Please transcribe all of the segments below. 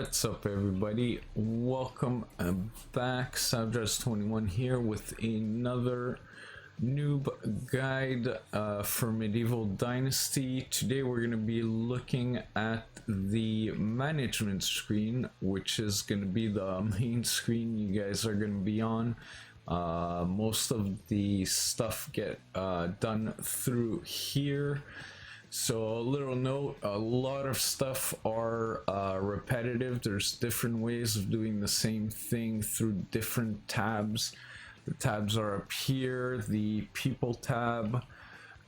What's up, everybody? Welcome back. Savdress21 here with another noob guide for Medieval Dynasty. Today we're going to be looking at the management screen, which is going to be the main screen you guys are going to be on. Most of the stuff get done through here. So a little note, a lot of stuff are repetitive. There's different ways of doing the same thing through different tabs. The tabs are up here: the people tab,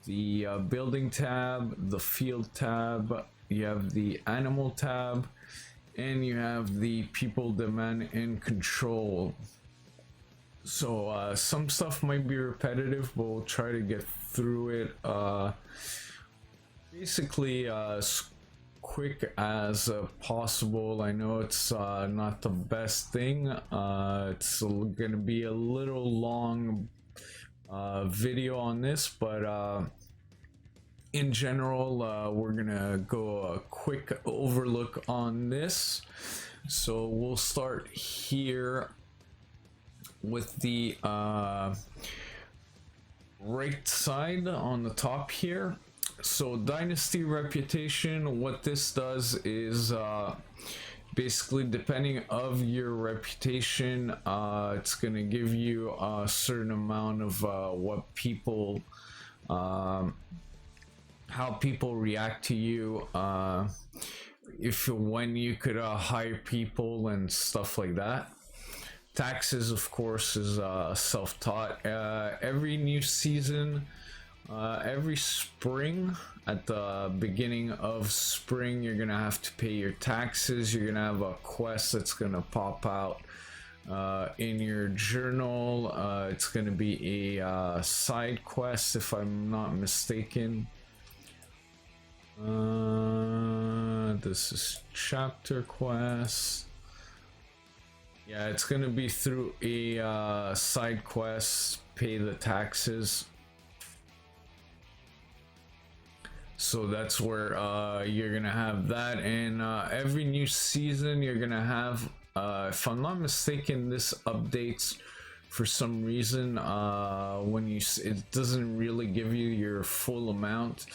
the building tab, the field tab, you have the animal tab, and you have the people, demand, and control. So some stuff might be repetitive, but we'll try to get through it basically as quick as possible. I know it's not the best thing. It's gonna be a little long video on this, but in general we're gonna go a quick overlook on this. So we'll start here with the right side on the top here. So Dynasty reputation, what this does is basically, depending of your reputation, it's going to give you a certain amount of what people, how people react to you, when you could hire people and stuff like that. Taxes, of course, is self-taught. Every new season, every spring, at the beginning of spring, you're gonna have to pay your taxes. You're gonna have a quest that's gonna pop out in your journal. It's gonna be a side quest, if I'm not mistaken. This is chapter quest. Yeah, it's gonna be through a side quest, pay the taxes. So that's where you're gonna have that, and every new season you're gonna have, if I'm not mistaken, this updates for some reason. It doesn't really give you your full amount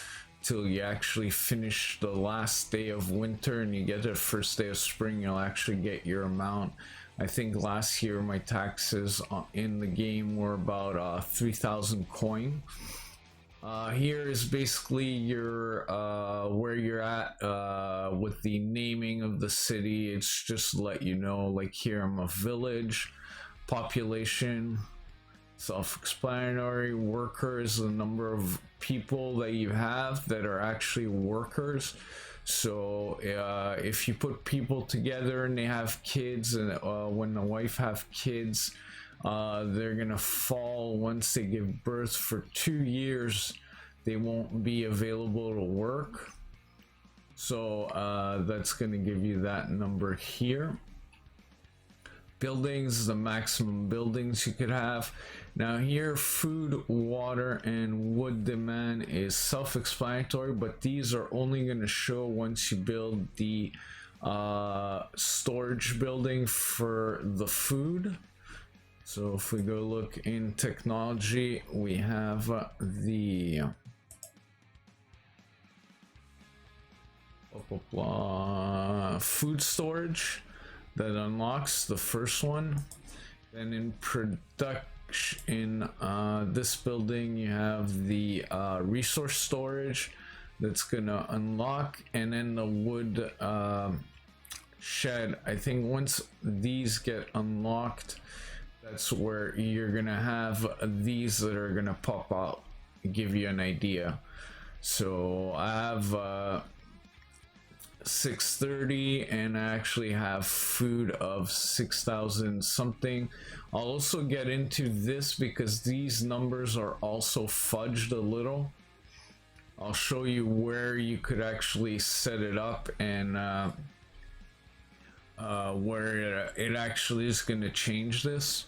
till you actually finish the last day of winter and you get the first day of spring. You'll actually get your amount. I think last year my taxes in the game were about 3,000 coin. Here is basically your where you're at with the naming of the city. It's just to let you know, like here I'm a village. Population, self-explanatory. Workers, the number of people that you have that are actually workers. So if you put people together and they have kids, and when the wife have kids, they're gonna fall once they give birth. For 2 years they won't be available to work. So that's gonna give you that number here. Buildings, the maximum buildings you could have. Now here, food, water, and wood demand is self-explanatory, but these are only going to show once you build the storage building for the food. So if we go look in technology, we have the food storage that unlocks the first one. Then in production, in this building, you have the resource storage that's gonna unlock, and then the wood shed. I think once these get unlocked, that's where you're gonna have these that are gonna pop out, give you an idea. So I have 630, and I actually have food of 6,000 something. I'll also get into this because these numbers are also fudged a little. I'll show you where you could actually set it up, and where it actually is going to change this.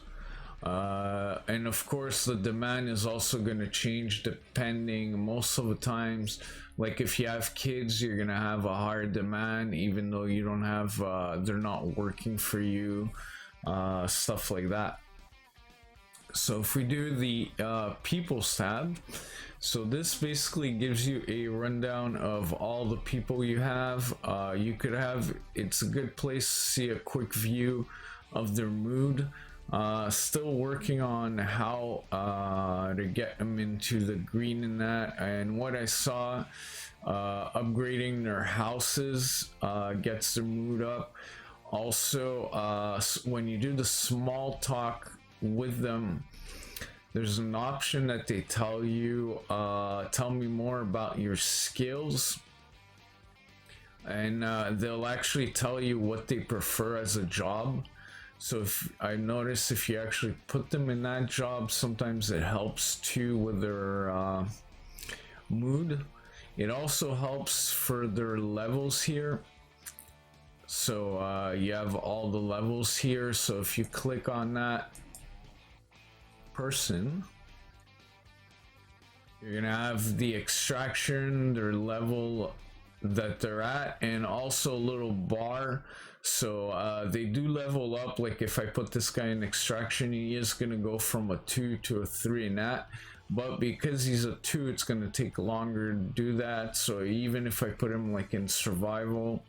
And of course the demand is also going to change depending. Most of the times, like if you have kids, you're gonna have a higher demand even though you don't have they're not working for you, stuff like that. So if we do the people's tab, so this basically gives you a rundown of all the people you have. You could have, it's a good place to see a quick view of their mood. Still working on how to get them into the green in that, and what I saw, upgrading their houses gets their mood up. Also, when you do the small talk with them, there's an option that they tell you, tell me more about your skills, and they'll actually tell you what they prefer as a job. So if I notice, if you actually put them in that job, sometimes it helps too with their mood. It also helps for their levels here. So you have all the levels here. So if you click on that person, you're gonna have the extraction, their level that they're at, and also a little bar. So they do level up. Like if I put this guy in extraction, he is gonna go from a 2 to a 3 in that, but because he's a 2, it's gonna take longer to do that. So even if I put him like in survival,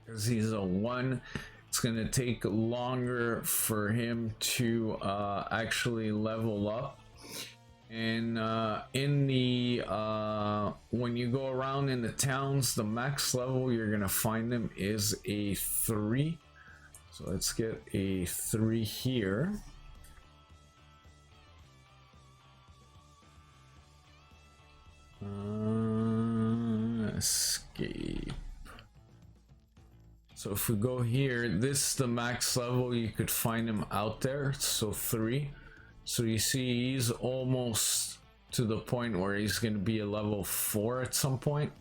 because he's a 1, it's gonna take longer for him to actually level up. And in the when you go around in the towns, the max level you're gonna find them is a 3. So let's get a 3 here. Escape. So if we go here, this is the max level you could find him out there. So 3. So you see he's almost to the point where he's going to be a level 4 at some point.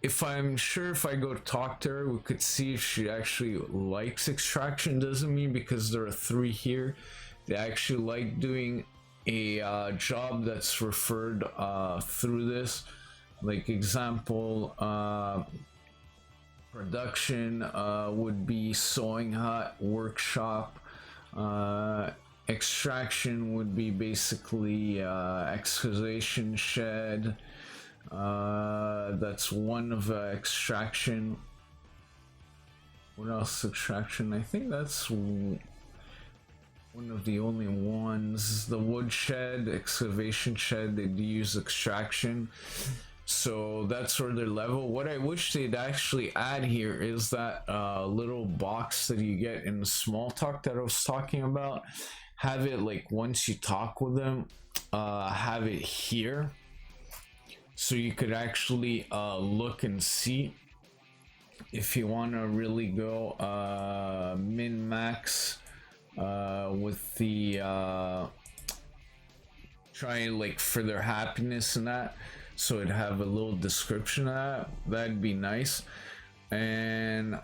If I'm sure if I go talk to her, we could see if she actually likes extraction. Doesn't mean because there are 3 here they actually like doing a job that's referred through this. Like example, production would be sewing hut, workshop. Extraction would be basically excavation shed. That's one of extraction. What else? Extraction, I think that's one of the only ones. The wood shed, excavation shed, they do use extraction. So that's where their level. What I wish they'd actually add here is that little box that you get in the small talk that I was talking about. Have it like once you talk with them, have it here, so you could actually look and see if you want to really go min max with the try like for their happiness and that. So it'd have a little description of that. That'd be nice. And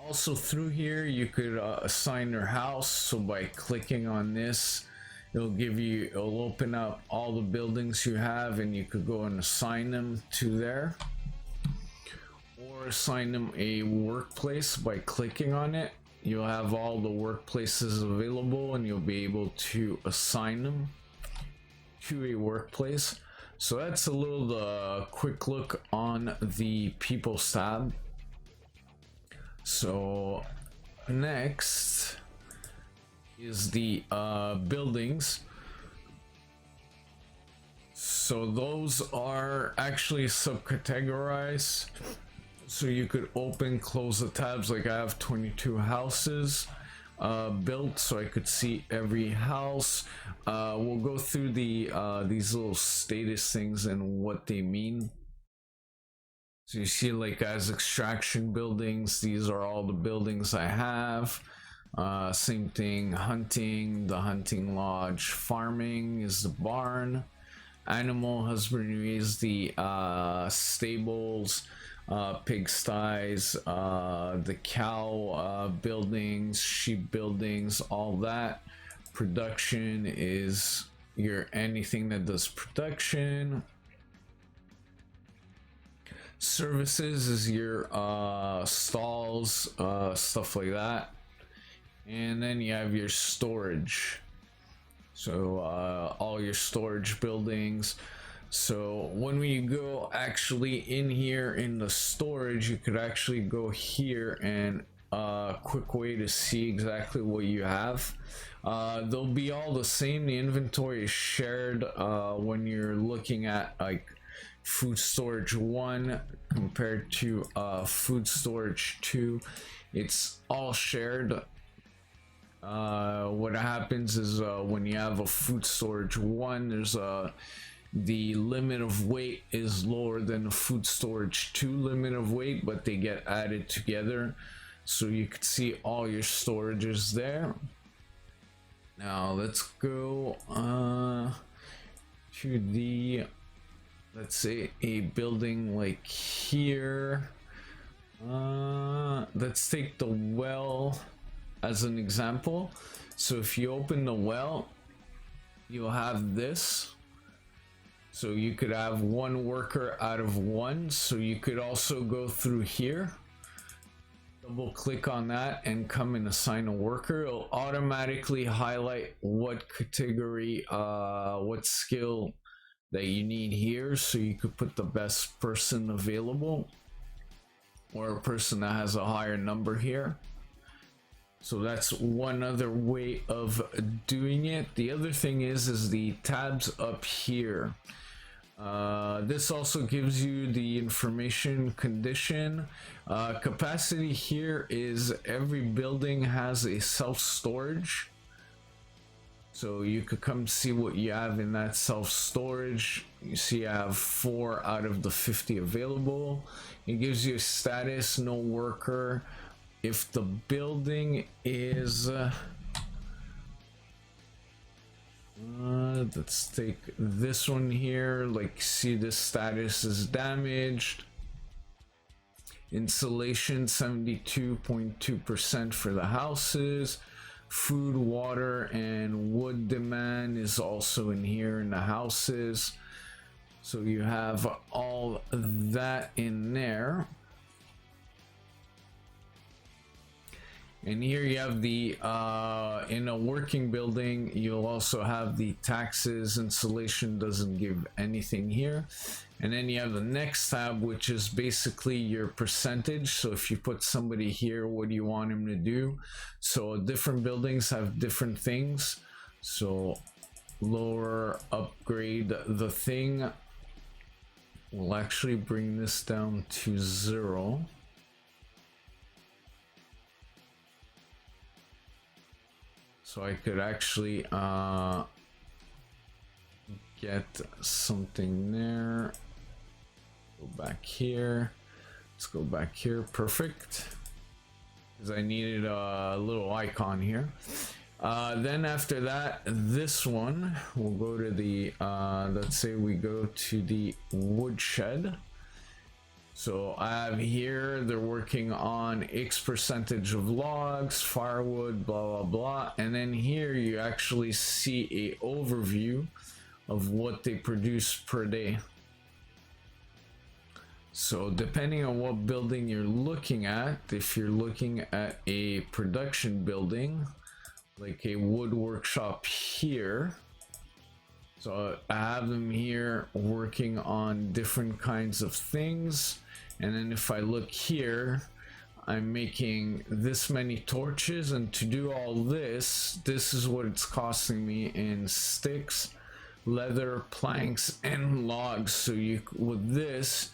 also through here you could assign their house. So by clicking on this, it'll open up all the buildings you have, and you could go and assign them to there, or assign them a workplace by clicking on it. You'll have all the workplaces available, and you'll be able to assign them to a workplace. So that's a little quick look on the People's tab. So next is the buildings. So those are actually subcategorized. So you could open, close the tabs. Like I have 22 houses built, so I could see every house. We'll go through the these little status things and what they mean. So you see, like as extraction buildings, these are all the buildings I have. Same thing, hunting, the hunting lodge. Farming is the barn. Animal husbandry is the stables. pigsties, the cow buildings, sheep buildings, all that. Production is your anything that does production. Services is your stalls, stuff like that. And then you have your storage, so all your storage buildings. So when we go actually in here in the storage, you could actually go here, and quick way to see exactly what you have. They'll be all the same. The inventory is shared when you're looking at like food storage 1 compared to food storage 2. It's all shared. What happens is when you have a food storage 1, there's the limit of weight is lower than the food storage 2 limit of weight, but they get added together, so you can see all your storages there. Now let's go to the, let's say a building like here. Let's take the well as an example. So if you open the well, you'll have this. So you could have 1 worker out of 1. So you could also go through here, double click on that, and come and assign a worker. It'll automatically highlight what category, what skill that you need here, so you could put the best person available, or a person that has a higher number here. So that's one other way of doing it. The other thing is the tabs up here. This also gives you the information condition. Capacity here is every building has a self-storage. So you could come see what you have in that self-storage. You see I have 4 out of the 50 available. It gives you a status, no worker. If the building is let's take this one here, like see this status is damaged. Insulation 72.2% for the houses. Food, water, and wood demand is also in here in the houses. So you have all that in there. And here you have the in a working building, you'll also have the taxes. Insulation doesn't give anything here. And then you have the next tab, which is basically your percentage. So if you put somebody here, what do you want him to do? So different buildings have different things. So lower, upgrade the thing. We'll actually bring this down to 0. So I could actually get something there. Go back here. Let's go back here. Perfect. Because I needed a little icon here. Then after that, this one, we'll go to the, let's say we go to the woodshed. So I have here, they're working on X percentage of logs, firewood, blah, blah, blah. And then here you actually see a overview of what they produce per day. So depending on what building you're looking at, if you're looking at a production building, like a wood workshop here, so I have them here working on different kinds of things. And then if I look here, I'm making this many torches, and to do all this, this is what it's costing me in sticks, leather, planks, and logs. So you, with this,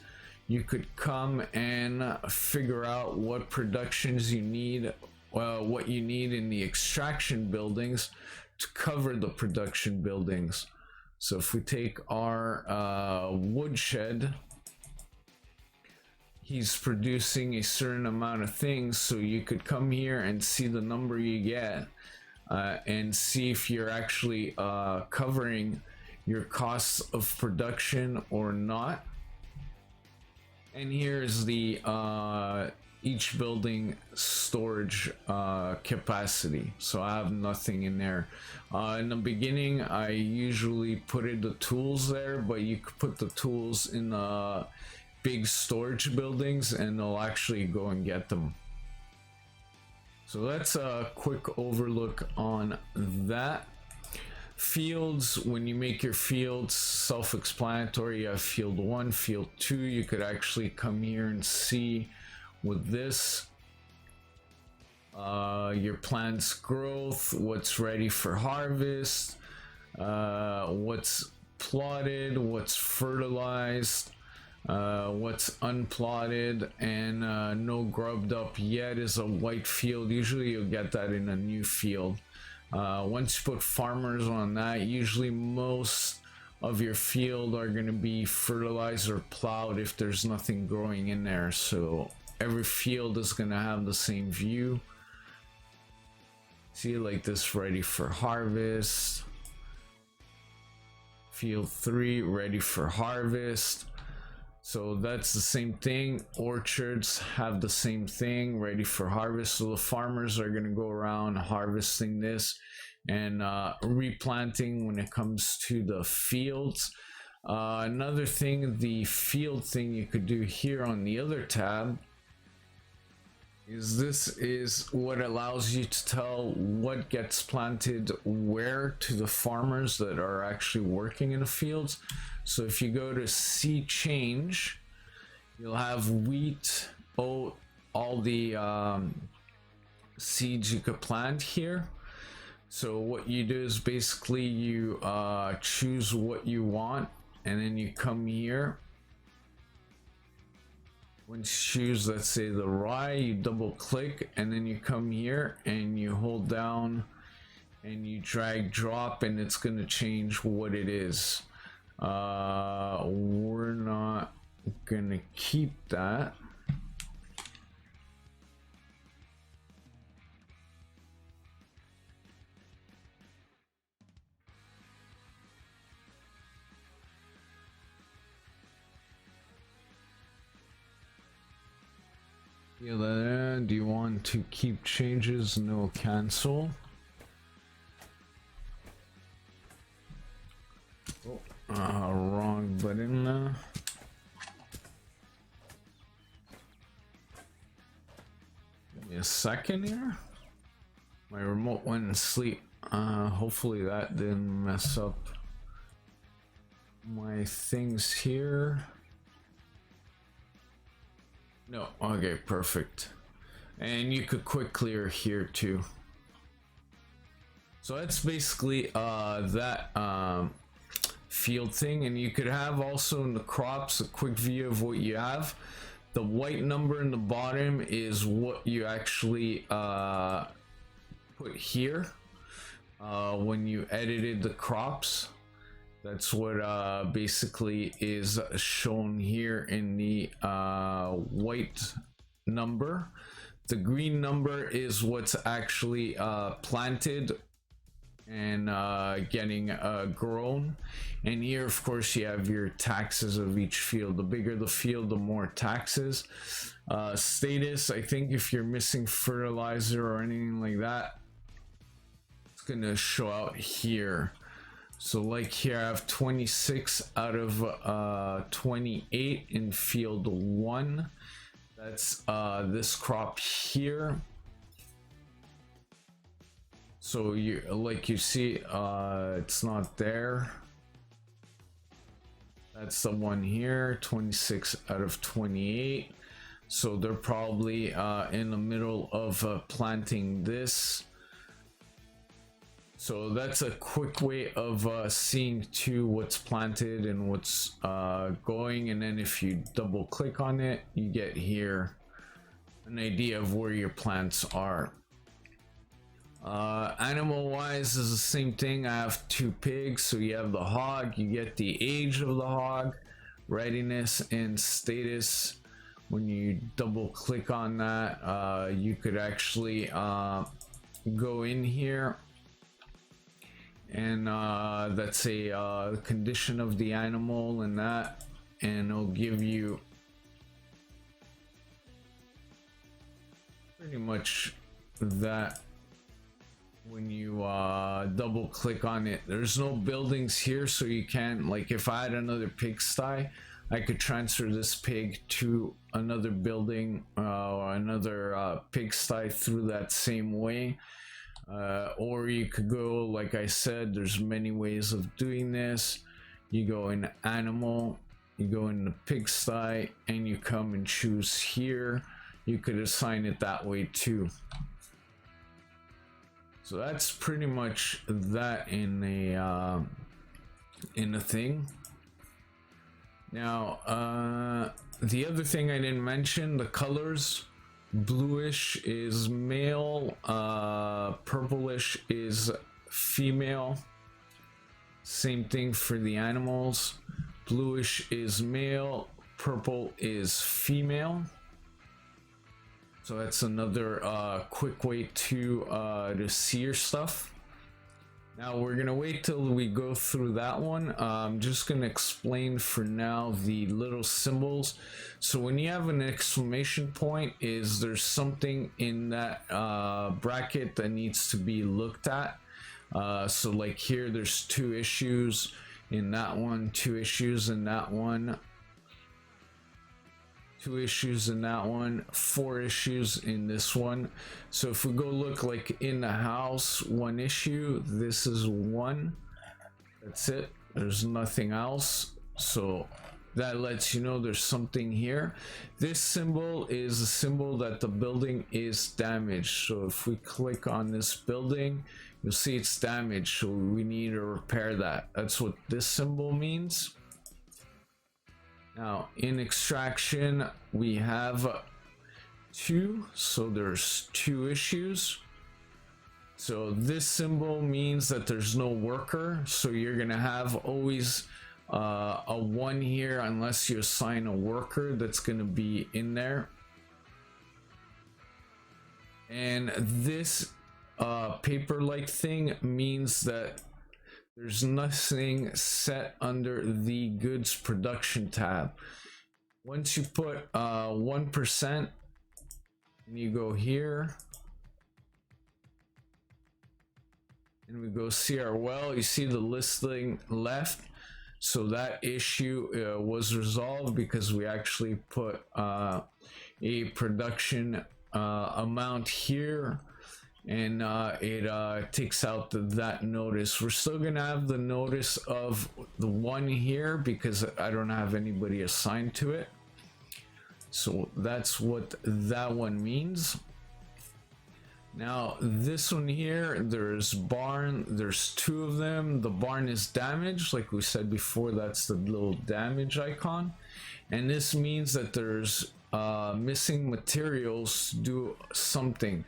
you could come and figure out what productions you need, what you need in the extraction buildings to cover the production buildings. So if we take our woodshed, he's producing a certain amount of things, so you could come here and see the number you get and see if you're actually covering your costs of production or not. And here's the each building storage capacity. So I have nothing in there. In the beginning I usually put in the tools there, but you could put the tools in big storage buildings and they'll actually go and get them. So that's a quick overlook on that. Fields, when you make your fields, self-explanatory. You have field 1, field 2. You could actually come here and see with this your plant's growth, what's ready for harvest, what's plotted, what's fertilized, what's unplotted, and no grubbed up yet is a white field. Usually you'll get that in a new field. Once you put farmers on that, usually most of your field are going to be fertilized or plowed if there's nothing growing in there. So every field is going to have the same view. See, like this, ready for harvest. Field 3, ready for harvest. So that's the same thing. Orchards have the same thing, ready for harvest. So the farmers are going to go around harvesting this and replanting when it comes to the fields. Another thing, the field thing you could do here on the other tab is this is what allows you to tell what gets planted where to the farmers that are actually working in the fields. So if you go to see change, you'll have wheat, oat, all the seeds you could plant here. So what you do is basically you choose what you want, and then you come here. Once you choose, let's say the rye, you double click and then you come here and you hold down and you drag drop, and it's going to change what it is. We're not gonna keep that. Yeah, do you want to keep changes? No, cancel. Oh, wrong button. Give me a second here. My remote went to sleep. Hopefully that didn't mess up my things here. No, okay, perfect. And you could quick clear here too. So that's basically that field thing. And you could have also in the crops a quick view of what you have. The white number in the bottom is what you actually put here when you edited the crops. That's what basically is shown here in the white number. The green number is what's actually planted and getting grown. And here, of course, you have your taxes of each field. The bigger the field, the more taxes. Status, I think if you're missing fertilizer or anything like that, it's gonna show out here. So like here I have 26 out of 28 in field 1. That's this crop here. So you like you see it's not there. That's the one here, 26 out of 28. So they're probably in the middle of planting this. So that's a quick way of seeing too what's planted and what's going. And then if you double click on it, you get here an idea of where your plants are. Animal wise is the same thing. I have 2 pigs, so you have the hog, you get the age of the hog, readiness and status. When you double click on that, you could actually go in here and that's a condition of the animal and that, and it'll give you pretty much that. When you double click on it, there's no buildings here, so you can't, like, if I had another pigsty, I could transfer this pig to another building or another pigsty through that same way, or you could go, like I said, there's many ways of doing this. You go in animal, you go in the pigsty, and you come and choose here. You could assign it that way too. So that's pretty much that in a thing. Now, the other thing I didn't mention, the colors. Bluish is male, purplish is female. Same thing for the animals. Bluish is male, purple is female. So that's another quick way to see your stuff. Now we're gonna wait till we go through that one. I'm just gonna explain for now the little symbols. So when you have an exclamation point, there's something in that bracket that needs to be looked at. So like here, there's 2 issues in that one, 2 issues in that one. 2 issues in that one, 4 issues in this one. So if we go look like in the house, 1 issue, this is 1. That's it. There's nothing else. So that lets you know there's something here. This symbol is a symbol that the building is damaged. So if we click on this building, you'll see it's damaged. So we need to repair that. That's what this symbol means. Now in extraction we have 2, so there's 2 issues. So this symbol means that there's no worker, so you're gonna have always a 1 here unless you assign a worker that's gonna be in there. And this paper-like thing means that there's nothing set under the goods production tab. Once you put 1%, and you go here, and we go see our well, you see the listing left. So that issue was resolved because we actually put a production amount here. And it takes out that notice. We're still gonna have the notice of the 1 here because I don't have anybody assigned to it. So that's what that one means. Now this one here, there's barn, there's 2 of them. The barn is damaged, like we said before, that's the little damage icon. And this means that there's missing materials to do something.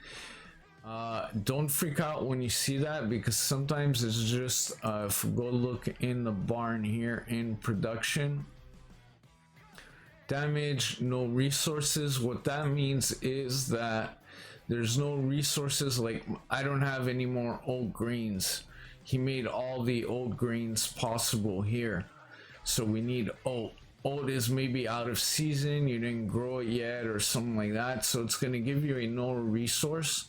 Don't freak out when you see that, because sometimes it's just if we go look in the barn here in production, damage, no resources. What that means is that there's no resources. Like I don't have any more old greens. He made all the old greens possible here, so we need oat. Oat is maybe out of season, you didn't grow it yet or something like that, so it's going to give you a no resource.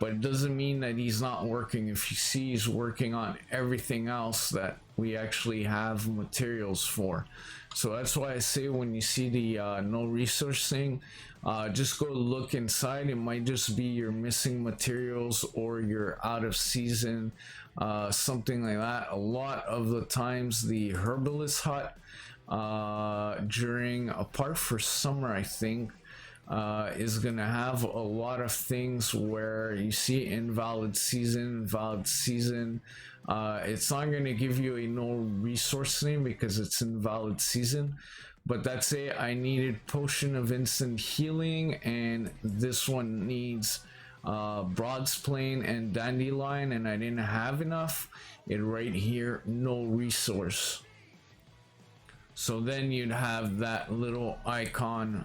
But it doesn't mean that he's not working. If you see, he's working on everything else that we actually have materials for. So that's why I say when you see the no resource thing, just go look inside. It might just be your missing materials or you're out of season, something like that. A lot of the times the herbalist hut during, apart for summer, I think, is gonna have a lot of things where you see invalid season. It's not gonna give you a no resource name because it's invalid season, but that's it. I needed potion of instant healing, and this one needs broadsplane and dandelion, and I didn't have enough. It right here, no resource. So then you'd have that little icon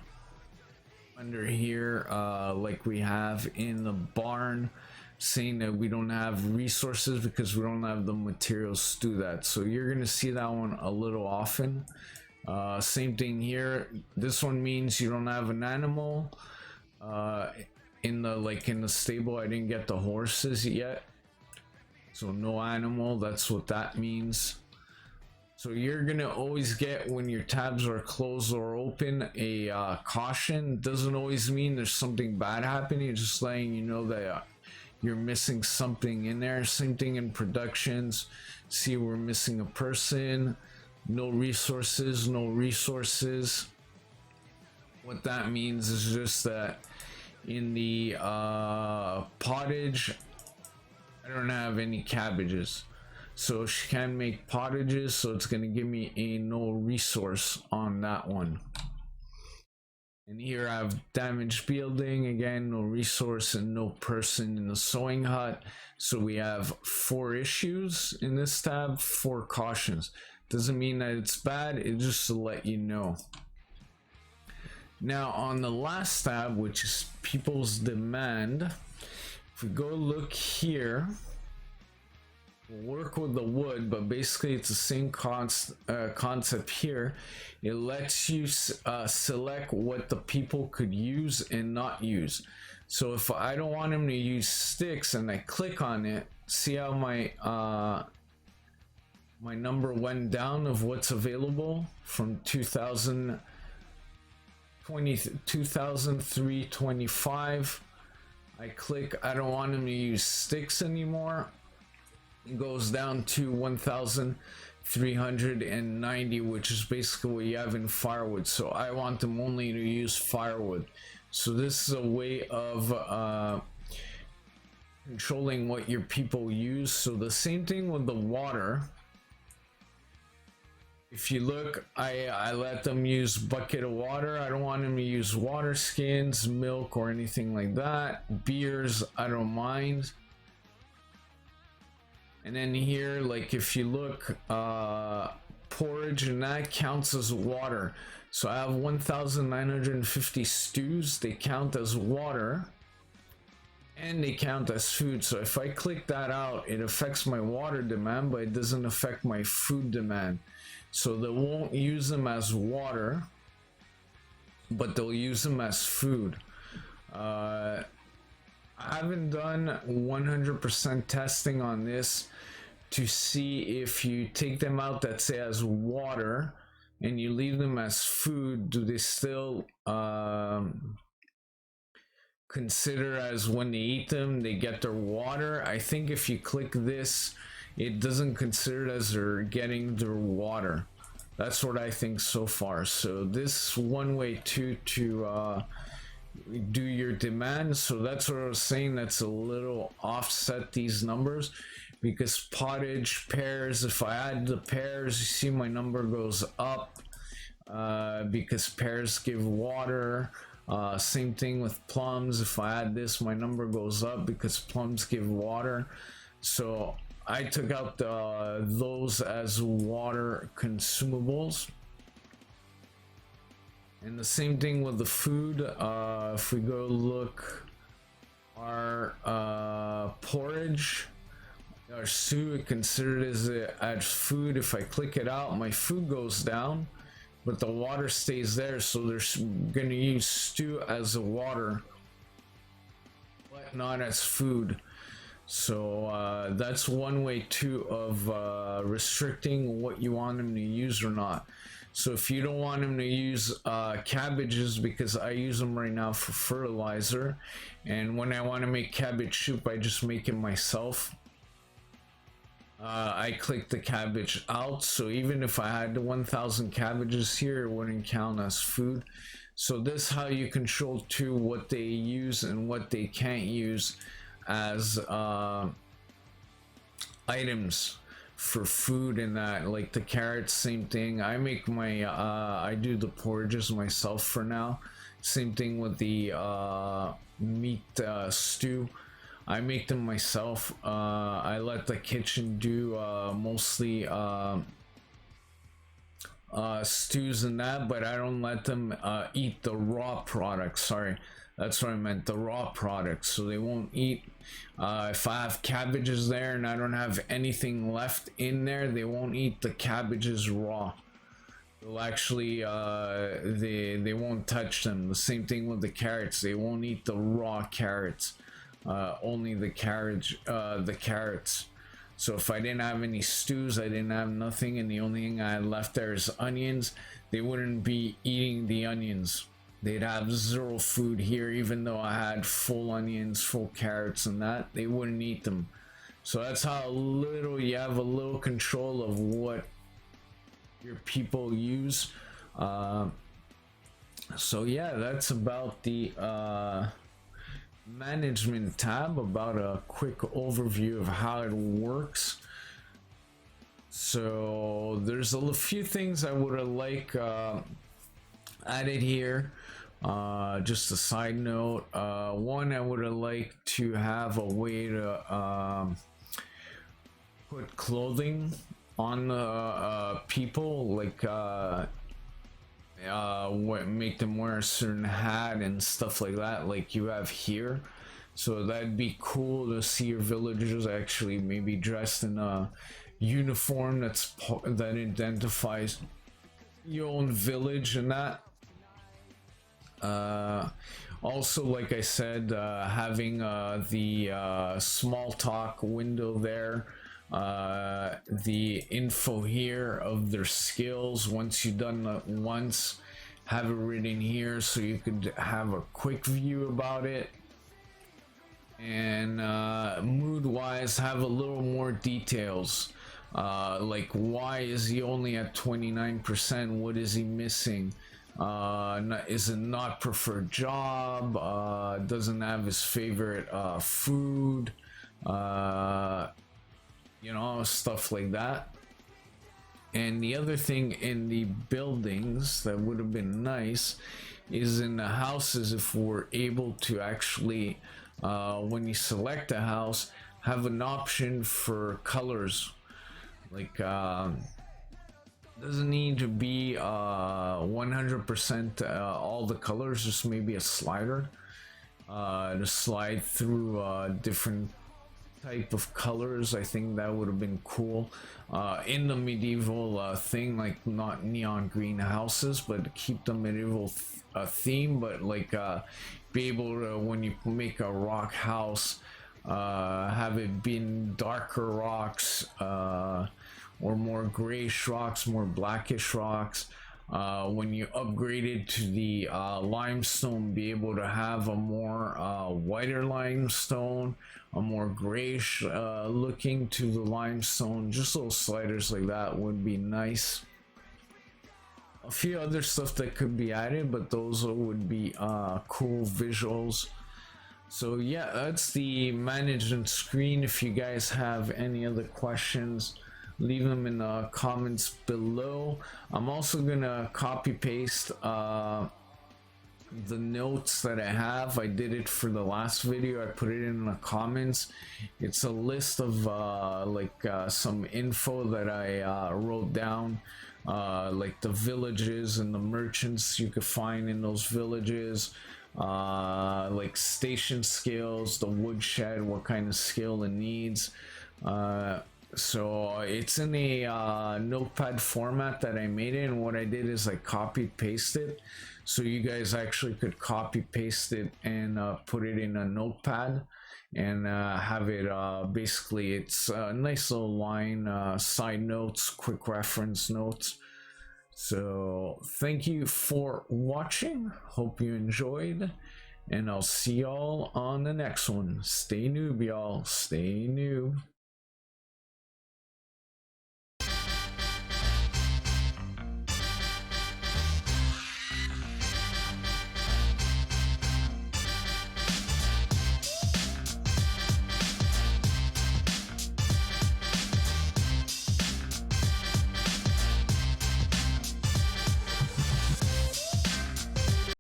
under here, like we have in the barn, saying that we don't have resources because we don't have the materials to do that. So you're gonna see that one a little often. Same thing here. This one means you don't have an animal, in the in the stable. I didn't get the horses yet, so no animal. That's what that means. So you're gonna always get, when your tabs are closed or open, a caution. Doesn't always mean there's something bad happening. It's just letting you know that you're missing something in there. Same thing in productions. See, we're missing a person. No resources, no resources. What that means is just that in the pottage, I don't have any cabbages. So she can make pottages, so it's going to give me a no resource on that one. And here I have damaged building, again no resource and no person in the sewing hut. So we have 4 issues in this tab, 4 cautions. Doesn't mean that it's bad, it's just to let you know. Now on the last tab, which is people's demand, if we go look here, we'll work with the wood, but basically it's the same concept here. It lets you select what the people could use and not use. So if I don't want them to use sticks and I click on it, see how my my number went down of what's available from 2003-25. I click, I don't want them to use sticks anymore. It goes down to 1,390, which is basically what you have in firewood. So I want them only to use firewood. So this is a way of controlling what your people use. So the same thing with the water. If you look, I let them use bucket of water. I don't want them to use water skins, milk, or anything like that. Beers, I don't mind. And then here, like if you look, porridge, and that counts as water. So I have 1,950 stews. They count as water and they count as food. So if I click that out, it affects my water demand, but it doesn't affect my food demand. So they won't use them as water, but they'll use them as food. I haven't done 100% testing on this to see if you take them out that say as water and you leave them as food, do they still consider as when they eat them they get their water? I think if you click this, it doesn't consider it as they're getting their water. That's what I think so far. So this one way to do your demand. So that's what I was saying, that's a little offset these numbers, because pottage, pears, if I add the pears, you see my number goes up because pears give water. Same thing with plums. If I add this, my number goes up because plums give water. So I took out those as water consumables. And the same thing with the food. If we go look, our porridge, our stew, it considered as food. If I click it out, my food goes down, but the water stays there. So they're going to use stew as a water, but not as food. So that's one way too of restricting what you want them to use or not. So if you don't want them to use cabbages, because I use them right now for fertilizer, and when I want to make cabbage soup, I just make it myself. I click the cabbage out, so even if I had 1,000 cabbages here, it wouldn't count as food. So this is how you control too what they use and what they can't use as items for food. And that, like the carrots, same thing. I make my I do the porridges myself for now. Same thing with the meat stew, I make them myself. I let the kitchen do mostly stews and that, but I don't let them eat the raw products. Sorry, that's what I meant, the raw products. So they won't eat, if I have cabbages there and I don't have anything left in there, they won't eat the cabbages raw. they'll actually they won't touch them. The same thing with the carrots, they won't eat the raw carrots, only the carrots. So if I didn't have any stews, I didn't have nothing, and the only thing I had left there is onions, they wouldn't be eating the onions. They'd have zero food here, even though I had full onions, full carrots, and that they wouldn't eat them. So that's how little you have a little control of what your people use. So yeah, that's about the management tab, about a quick overview of how it works. So there's a few things I would have like added here. Just a side note, one, I would have liked to have a way to put clothing on the people, like make them wear a certain hat and stuff like that, like you have here. So that'd be cool to see your villagers actually maybe dressed in a uniform that identifies your own village and that. Also, like I said, having the small talk window there, the info here of their skills, once you've done that once, have it written here so you could have a quick view about it. And mood wise, have a little more details, like why is he only at 29%, what is he missing, is it not preferred job, doesn't have his favorite food, you know, stuff like that. And the other thing in the buildings that would have been nice is in the houses, if we're able to actually when you select a house, have an option for colors, like doesn't need to be 100% all the colors, just maybe a slider to slide through different type of colors. I think that would have been cool in the medieval thing, like not neon green houses, but keep the medieval theme, but like be able to, when you make a rock house, have it been darker rocks, or more grayish rocks, more blackish rocks. When you upgrade it to the limestone, be able to have a more whiter limestone, a more grayish looking to the limestone. Just little sliders like that would be nice. A few other stuff that could be added, but those would be cool visuals. So yeah, that's the management screen. If you guys have any other questions, leave them in the comments below. I'm also gonna copy paste the notes that I have. I did it for the last video, I put it in the comments. It's a list of some info that I wrote down, like the villages and the merchants you could find in those villages, like station skills, the woodshed, what kind of skill it needs. So it's in a notepad format that I made it, and what I did is I copy paste it, so you guys actually could copy paste it and put it in a notepad and have it basically, it's a nice little line, side notes, quick reference notes. So thank you for watching, hope you enjoyed, and I'll see y'all on the next one. Stay noob, y'all, stay noob.